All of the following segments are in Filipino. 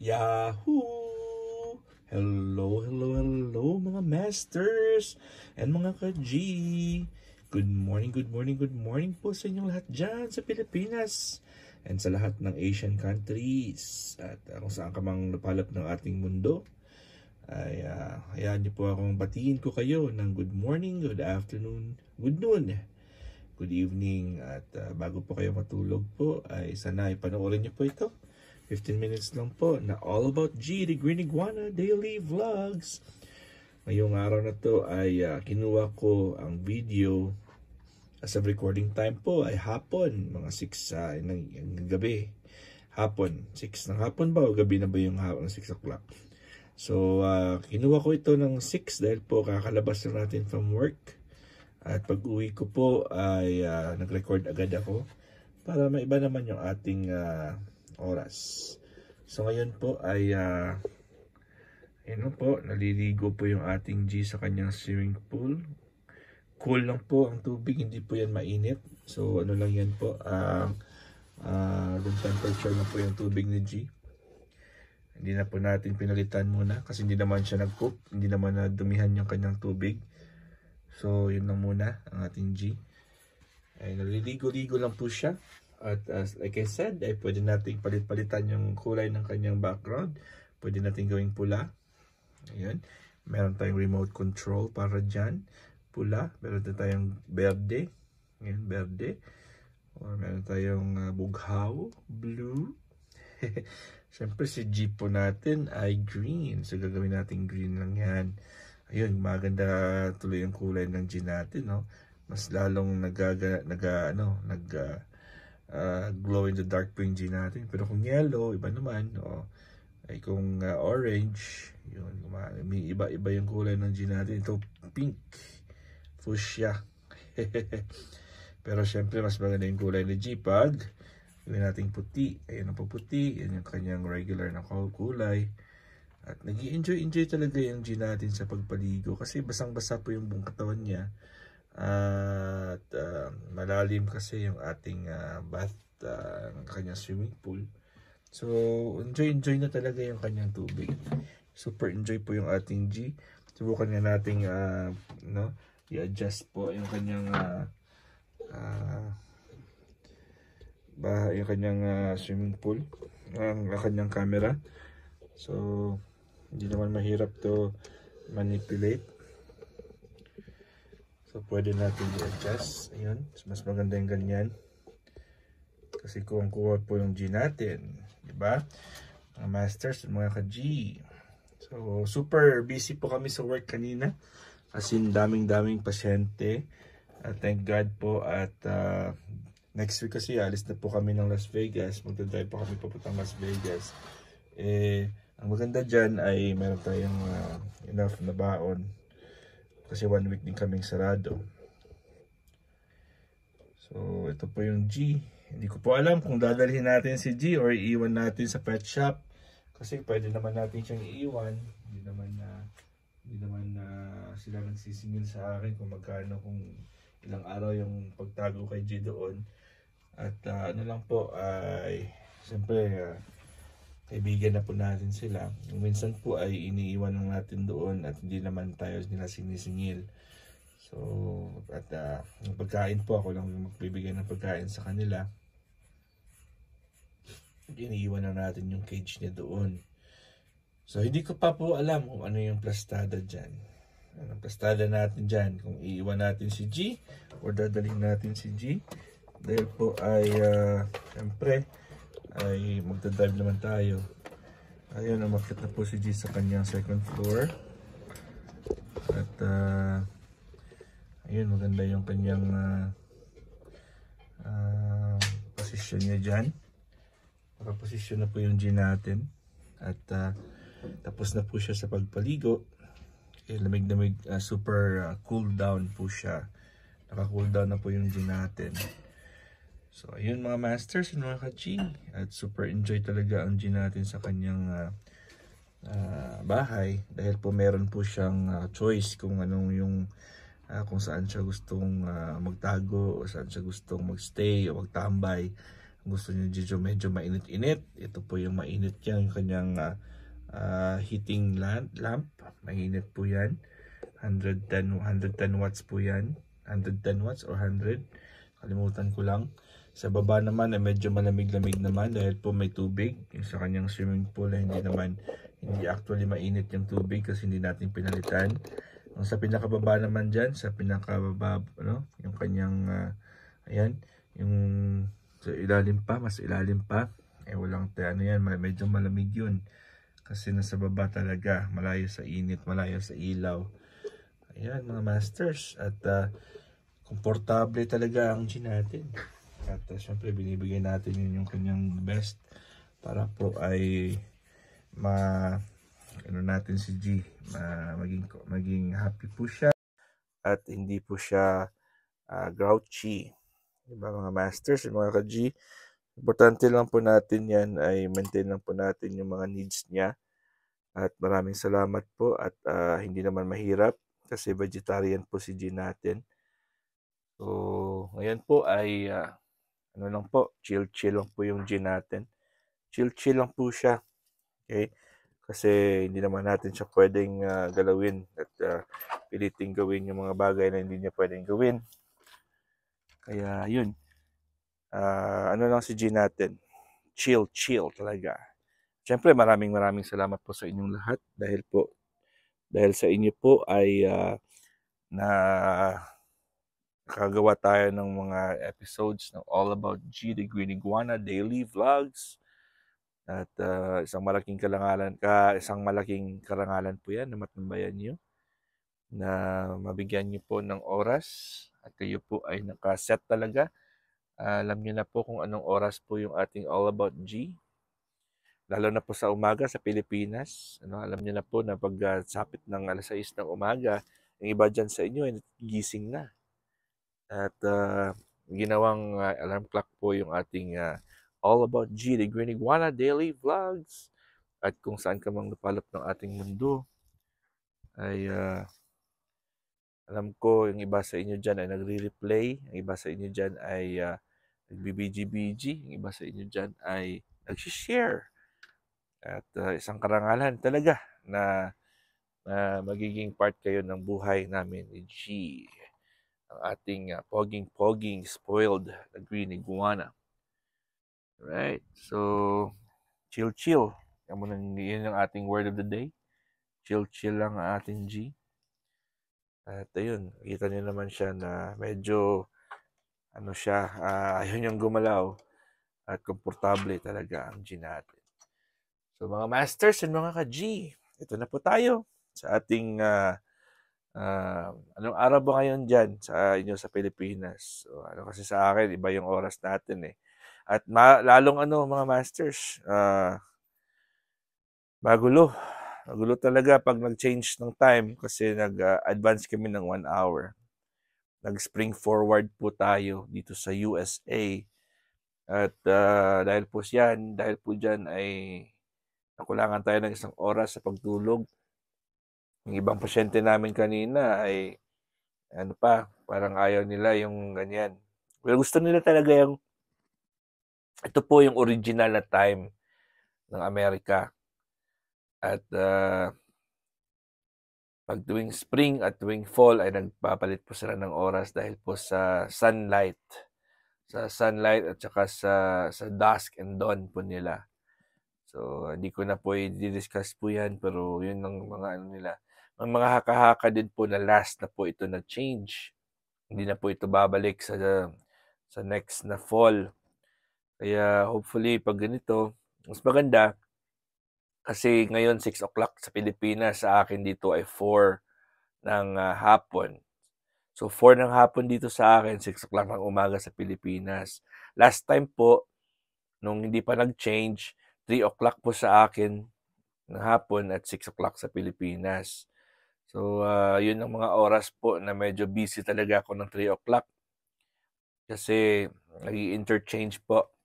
Yahoo! Hello mga masters and mga ka-G. Good morning po sa inyong lahat dyan sa Pilipinas and sa lahat ng Asian countries at kung saan ka mang napalap ng ating mundo. Ay hayaan niyo po akong batiin ko kayo ng good morning, good afternoon, good noon, good evening at bago po kayo matulog po ay sana ipanoorin niyo po ito. 15 minutes lang po na All About G, the Green Iguana Daily Vlogs. Ngayong araw na to ay kinuha ko ang video as of recording time po ay hapon, mga 6 ng gabi. Hapon, 6 ng hapon ba o gabi na ba yung hapon, 6 o'clock? So, kinuha ko ito ng 6 dahil po kakalabas na natin from work. At pag uwi ko po ay nag-record agad ako para maiba naman yung ating oras. So ngayon po ay naliligo po yung ating G sa kanyang swimming pool. Cool lang po ang tubig, hindi po yan mainit. So ano lang yan po, room temperature na po yung tubig ni G. Hindi na po natin pinalitan muna kasi hindi naman siya nag-cook, hindi naman nadumihan yung kanyang tubig. So yun lang muna ang ating G. Ay naliligo-ligo lang po siya. At as like I said, ay pwede nating palit-palitan yung kulay ng kanyang background. Pwede nating gawing pula. Ayan. Meron tayong remote control para dyan. Pula. Meron tayong berde. Ayan, berde. Or meron tayong bughaw. Blue. Siyempre si Jeep po natin ay green. So gagawin natin green lang yan. Ayun, maganda tuloy yung kulay ng G natin. No? Mas lalong glow in the dark po yung G natin. Pero kung yellow, iba naman. Ay kung orange, yun, may iba-iba yung kulay ng G natin. Ito pink, fuchsia. Pero syempre mas maganda yung kulay ng G pag gawin natin puti. Ayan ang puputi, yan yung kanyang regular na kulay. At nag-i-enjoy talaga yung G natin sa pagpaligo kasi basang-basa po yung buong katawan niya. At malalim kasi yung ating bath, ng kanyang swimming pool. So enjoy na talaga yung kanyang tubig. Super enjoy po yung ating G. Subukan nga nating i-adjust po yung kanyang swimming pool, ang kanyang camera. So hindi naman mahirap to manipulate. So, pwede natin i-adjust. Ayun. Mas maganda yung ganyan. Kasi kuha po yung G natin. Diba? Mga masters, mga ka-G. So, super busy po kami sa work kanina. As in, daming pasyente. Thank God po. At next week kasi, alis na po kami ng Las Vegas. Magdadrive po kami papuntang Las Vegas. Ang maganda dyan ay meron tayong enough na baon. Kasi 1 week din kaming sarado. So, ito po yung G. Hindi ko po alam kung dadalhin natin si G or iiwan natin sa pet shop. Kasi pwede naman natin siyang iiwan. Hindi naman na sila nagsisingil sa akin kung magkano, kung ilang araw yung pagtago kay G doon. At ano lang po ay siyempre kaibigan na po natin sila. Minsan po ay iniiwan lang natin doon at hindi naman tayo nila sinisingil. So, at yung pagkain po, ako lang magbibigay ng pagkain sa kanila. Iniiwan na natin yung cage niya doon. So, hindi ko pa po alam kung ano yung plastada dyan. Anong plastada natin dyan? Kung iiwan natin si G or dadalhin natin si G. Dahil po ay, siyempre, ay magdadrive naman tayo. Ayun, umakyat na po si G sa kanyang second floor. At ayun, maganda yung kanyang posisyon niya dyan. Nakaposisyon na po yung G natin. At tapos na po siya sa pagpaligo. Lamig-lamig, super cool down po siya. Naka-cool down na po yung G natin. So, ayun mga masters and mga ka-G. At super enjoy talaga ang G natin sa kanyang bahay. Dahil po meron po siyang choice kung anong yung kung saan siya gustong magtago o saan siya gustong magstay o magtambay. Gusto niyo medyo mainit-init, ito po yung mainit yan, yung kanyang heating lamp. Mainit po yan. 110 watts po yan. 110 watts or 100. Kalimutan ko lang. Sa baba naman ay medyo malamig-lamig naman dahil po may tubig. Yung sa kanyang swimming pool ay hindi actually mainit yung tubig kasi hindi natin pinalitan. Ang sa pinakababa naman dyan, sa pinakababa, yung kanyang, ayan, yung sa ilalim pa, mas ilalim pa, walang yan, medyo malamig yun. Kasi nasa baba talaga, malayo sa init, malayo sa ilaw. Ayan mga masters, at komportable talaga ang G natin. At syempre binibigay natin yun yung kanyang best para po ay natin si G, maging happy po siya at hindi po siya grouchy. Diba mga masters, mga ka-G, importante lang po natin yan ay maintain lang po natin yung mga needs niya. At maraming salamat po at hindi naman mahirap kasi vegetarian po si G natin. So, ngayon po ay lang po, chill lang po yung G natin. Chill lang po siya. Okay? Kasi hindi naman natin siya pwedeng galawin at piliting gawin yung mga bagay na hindi niya pwedeng gawin. Kaya yun. Lang si G natin. Chill talaga. Siyempre maraming salamat po sa inyong lahat dahil sa inyo po ay nakagawa tayo ng mga episodes ng All About G, the Green Iguana Daily Vlogs. At isang malaking karangalan po yan na matambayan nyo, na mabigyan nyo po ng oras at kayo po ay nakaset talaga. Alam nyo na po kung anong oras po yung ating All About G. Lalo na po sa umaga sa Pilipinas. Alam niyo na po na pag sapit ng alas 6 ng umaga, yung iba dyan sa inyo ay gising na. At ginawang alarm clock po yung ating All About G, the Green Iguana Daily Vlogs. At kung saan ka mang napalop ng ating mundo, ay alam ko yung iba sa inyo dyan ay nagre-replay, yung iba sa inyo dyan ay nagbibiji-biji, yung iba sa inyo dyan ay nag-share. At isang karangalan talaga na magiging part kayo ng buhay namin ni G, ang ating poging spoiled na Green Iguana. Right, so chill. Yun ang ating word of the day. Chill lang ang ating G. At ayun, kita niyo naman siya na medyo ayun yung gumalaw at komportable talaga ang G natin. So mga masters and mga ka-G, ito na po tayo sa ating anong araw ba ngayon dyan sa inyo sa Pilipinas? So, kasi sa akin, iba yung oras natin eh. At lalong mga masters, magulo talaga pag nag-change ng time kasi nag-advance kami ng 1 hour. Nag-spring forward po tayo dito sa USA. At dahil po dyan ay nakulangan tayo ng 1 oras sa pagtulog. Yung ibang pasyente namin kanina ay parang ayaw nila yung ganyan. Well, gusto nila talaga ito po yung original na time ng Amerika. At pag tuwing spring at tuwing fall ay nagpapalit po sila ng oras dahil po sa sunlight. Sa sunlight at saka sa dusk and dawn po nila. So, hindi ko na po i-discuss po yan, pero yun ang mga nila. Ang mga haka-haka din po na last na po ito na change. Hindi na po ito babalik sa next na fall. Kaya hopefully pag ganito, mas maganda. Kasi ngayon 6 o'clock sa Pilipinas, sa akin dito ay 4 ng hapon. So 4 ng hapon dito sa akin, 6 o'clock ng umaga sa Pilipinas. Last time po, nung hindi pa nag-change, 3 o'clock po sa akin ng hapon at 6 o'clock sa Pilipinas. So, yun ang mga oras po na medyo busy talaga ako ng 3 o'clock. Kasi nag-interchange po.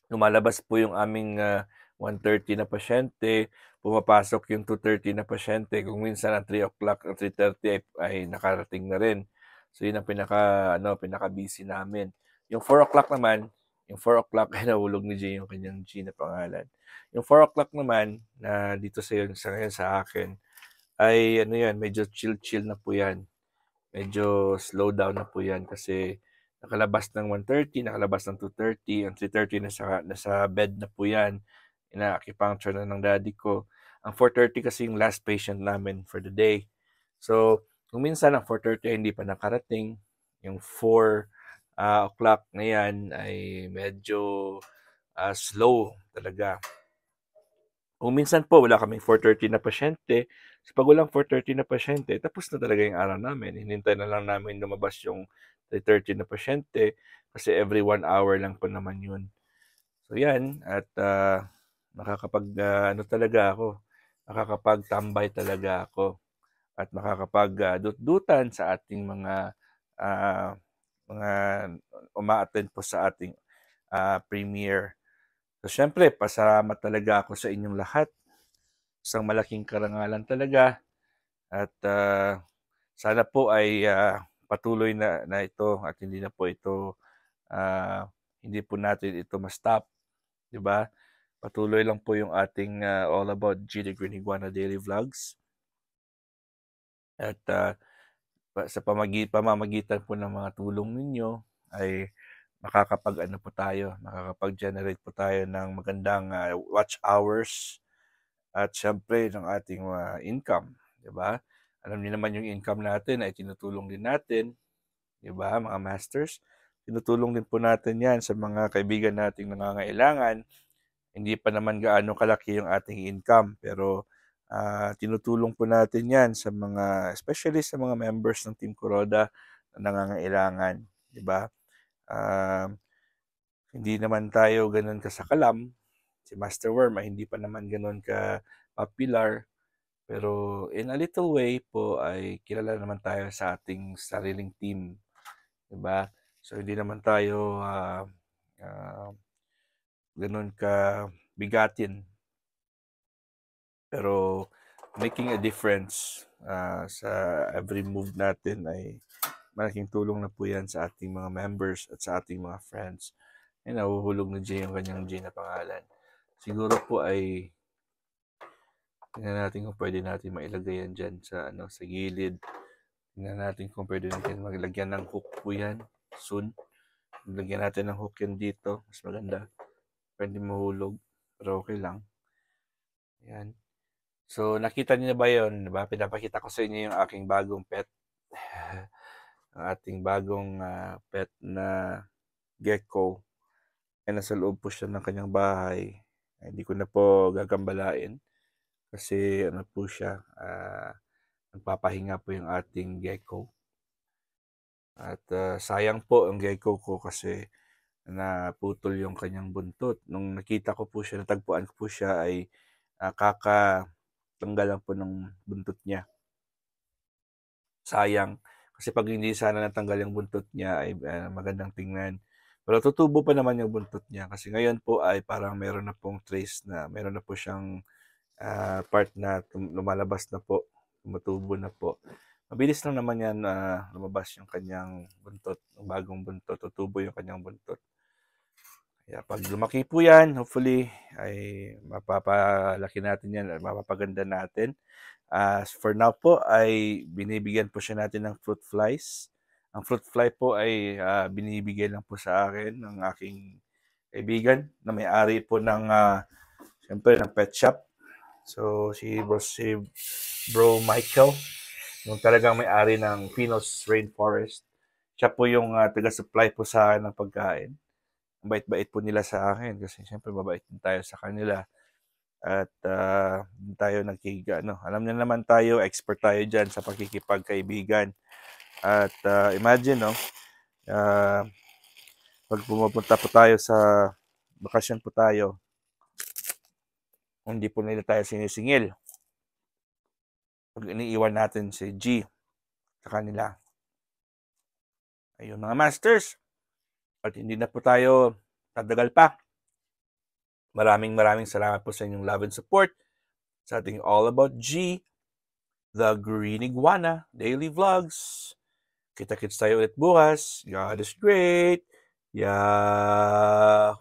Lumalabas po yung aming 1:30 na pasyente, pumapasok yung 2:30 na pasyente. Kung minsan ang 3 o'clock at 3:30 ay nakarating na rin. So, yun ang pinaka-busy namin. Yung 4 o'clock naman, Yung 4 o'clock ay nahulog ni G yung kanyang G na pangalan. Yung 4 o'clock naman na dito sa akin ay ano yan, medyo chill na po yan. Medyo slow down na po yan kasi nakalabas ng 1:30, nakalabas ng 2:30, ang 3:30 nasa bed na po yan. Ina-acupuncture na ng daddy ko. Ang 4:30 kasi yung last patient namin for the day. So, kung minsan ang 4:30 ay hindi pa nakarating, yung 4 o'clock na yan ay medyo slow talaga. Kung minsan po wala kaming 4:30 na pasyente, so pag walang 4:30 na pasyente, tapos na talaga yung araw namin. Hinintay na lang namin lumabas yung 3:30 na pasyente kasi every 1 hour lang po naman yun. So yan, at ano talaga ako, makakapagtambay talaga ako at makakapag-dut-dutan sa ating ah, mga uma-attend po sa ating premiere. So syempre, pasalamat talaga ako sa inyong lahat. Isang malaking karangalan talaga at sana po ay patuloy na ito at hindi na po ito hindi po natin ito ma-stop, 'di ba? Patuloy lang po yung ating All About G the Green Iguana Daily Vlogs. At sa pamamagitan po ng mga tulong ninyo ay makakapag-ano po tayo, makakapag-generate po tayo ng magandang watch hours at syempre ng ating income, 'di ba? Alam niyo naman yung income natin ay tinutulong din natin, 'di ba, mga masters? Tinutulong din po natin 'yan sa mga kaibigan nating nangangailangan. Hindi pa naman gaano kalaki yung ating income, pero tinutulong po natin 'yan sa mga especially sa mga members ng Team Kuroda na nangangailangan, 'di ba? Hindi naman tayo gano'n kasakalam. Si Master Worm ay hindi pa naman gano'n ka-popular. Pero in a little way po ay kilala naman tayo sa ating sariling team, 'di ba? So hindi naman tayo gano'n ka-bigatin. Pero making a difference sa every move natin ay malaking tulong na po 'yan sa ating mga members at sa ating mga friends. Ay nahuhulog na J yung kanyang J na pangalan. Siguro po ay tingnan natin kung pwede natin mailagay yan dyan sa gilid. Tingnan natin kung pwede natin maglagyan ng hook po yan soon. Maglagyan natin ng hook yan dito. Mas maganda. Pwede mahulog. Pero okay lang. Yan. So, nakita niyo na ba yun? Diba? Pinapakita ko sa inyo yung aking bagong pet. Ang ating bagong pet na gecko. Ay nasa loob po siya ng kanyang bahay. Ay, hindi ko na po gagambalain. Kasi ano po siya, nagpapahinga po yung ating gecko. At sayang po ang gecko ko kasi naputol yung kanyang buntot. Nung nakita ko po siya, natagpuan ko po siya ay kakatanggal lang po ng buntot niya. Sayang. Kasi pag hindi sana natanggal yung buntot niya ay magandang tingnan. Pero tutubo pa naman yung buntot niya kasi ngayon po ay parang meron na pong trace na, meron na po siyang part na lumalabas na po, tumutubo na po. Mabilis lang naman yan lumabas yung kanyang buntot, yung bagong buntot, tutubo yung kanyang buntot. Kaya pag lumaki po yan, hopefully, ay mapapalaki natin yan at mapapaganda natin. For now po, ay binibigyan po siya natin ng fruit flies. Ang fruit fly po ay binibigay lang po sa akin ng aking kaibigan na may-ari po ng, siyempre, ng pet shop. So, si Bro Michael, yung talagang may-ari ng Pinos Rainforest. Siya po yung taga-supply po sa akin ng pagkain. Ang bait-bait po nila sa akin kasi siyempre mabait din tayo sa kanila. At tayo alam niyo naman tayo, expert tayo dyan sa pakikipagkaibigan. At imagine, no, pag pumupunta po tayo sa bakasyon po tayo, hindi po nila tayo sinisingil. Pag iniiwan natin si G sa kanila. Ayun mga masters. At hindi na po tayo tatagal pa. Maraming salamat po sa inyong love and support sa ating All About G, The Green Iguana Daily Vlogs. Kita-kits tayo ulit bukas. God is great. Yahoo!